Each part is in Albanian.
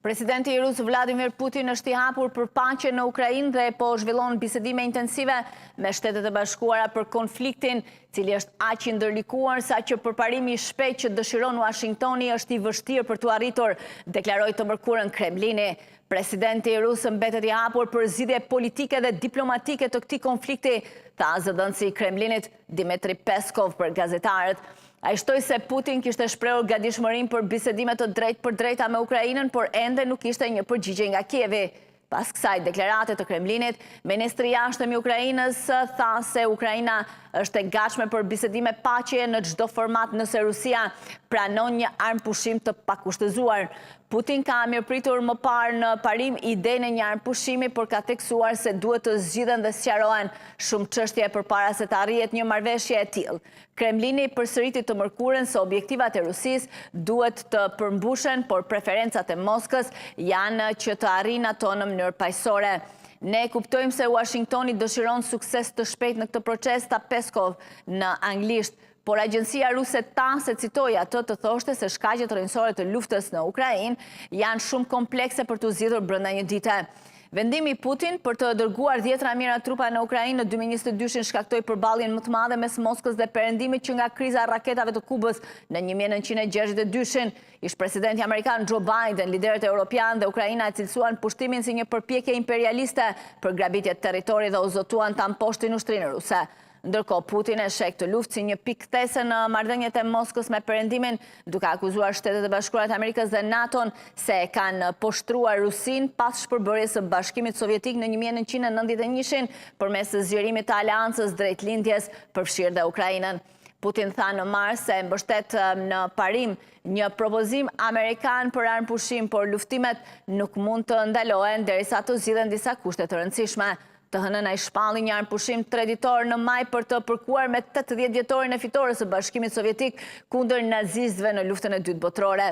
Presidenti i Rus Vladimir Putin është i hapur për paqe në Ukrainë dhe po zhvillon bisedime intensive me Shtetet e Bashkuara për konfliktin, cili është aq i ndërlikuar sa që përparimi i shpejt që dëshiron Washingtoni është i vështirë për t'u arritur, deklaroi të mërkurën Kremlini. Presidenti i Rus mbetet i hapur për zgjidhje politike dhe diplomatike të këtij konflikti, tha zëdhënësi i Kremlinit Dmitry Peskov për gazetarët. Ai shtoi se Putin kishte shprehur gatishmërinë për bisedime të drejtpërdrejta me Ukrainën, por ende nuk ishte një përgjigje nga Kievi. Pas kësaj deklarate të Kremlinit, ministri i jashtëm i Ukrainës tha se Ukraina është e gatshme për bisedime paqeje në çdo format nëse Rusia pranon një armpushim të pakushtëzuar. Putin ka mirëpritur më parë në parim idenë e një armpushimi, por ka theksuar se duhet të zgjidhen dhe sqarohen shumë çështje përpara se të arrihet një marrëveshje e tillë. Kremlini përsëriti të mërkurën se objektivat e Rusisë duhet të përmbushen, por preferencat e Moskës janë që të arrijnë ato në mënyrë paqësore. Ne kuptojmë se Washingtoni dëshiron sukses të shpejt në këtë proces, tha Peskov në anglisht, por agjencia ruse TASS e citoi atë të thoshte se shkaqet rrënjësore të luftës në Ukrainë janë shumë komplekse për të zgjidhur brenda një dite. Vendimi i Putin për të dërguar 10 mijëra trupa në Ukrainë në 2022 shkaktoi përballjen më të madhe mes Moskës dhe Perëndimit që nga kriza e raketave të Kubës në 1962. Ish presidenti amerikan Joe Biden, liderët europianë dhe Ukraina e cilësuan pushtimin si një përpjekje imperialiste për grabitje territori dhe u zotuan ta mposhtin ushtrinë ruse. Ndërkohë, Putin e sheh këtë luftë si një pikë kthese në marrëdhëniet e Moskës me Perëndimin, duke akuzuar Shtetet e Bashkuara të Amerikës dhe NATO-n se e kanë poshtruar Rusinë pas shpërbërjes së Bashkimit Sovjetik në 1991 përmes zgjerimit të aleancës drejt lindjes, përfshirë dhe Ukrainën. Putin tha në mars se mbështet në parim një propozim amerikan për armpushim, por luftimet nuk mund të ndalohen derisa të zgjidhen disa kushte të rëndësishme. Të hënën ai shpalli një armpushim treditor në maj për të përkuar me 80 vjetorin e fitores së Bashkimit Sovjetik kundër nazistëve në luftën e dytë botërore.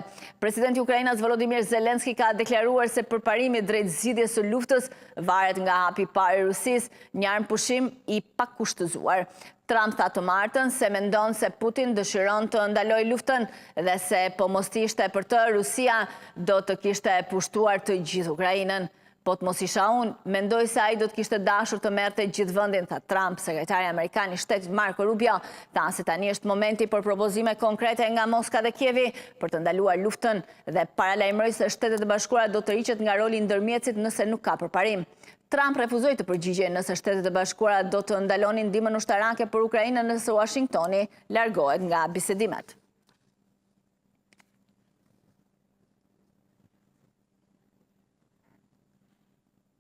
Presidenti i Ukrainës Volodymyr Zelensky ka deklaruar se përparimi drejt zgjidhjes së luftës varet nga hapi i parë i Rusisë, një armpushim i pakushtëzuar. Trump tha të martën se mendon se Putin dëshiron të ndalojë luftën dhe se po mos ishte për të, Rusia do të kishte pushtuar të gjithë Ukrainën. Po të mos isha unë, mendoj se ai do të kishte dashur të merrte gjithë vendin, tha Trump. Sekretari amerikan i shtetit Marco Rubio tha se tani është momenti për propozime konkrete nga Moska dhe Kievi për të ndaluar luftën dhe paralajmëroi se Shtetet e Bashkuara do të riqet nga roli i ndërmjetësit nëse nuk ka përparim. Trump refuzoi të përgjigjej nëse Shtetet e Bashkuara do të ndalonin ndihmën ushtarake për Ukrainën nëse Washingtoni largohet nga bisedimet.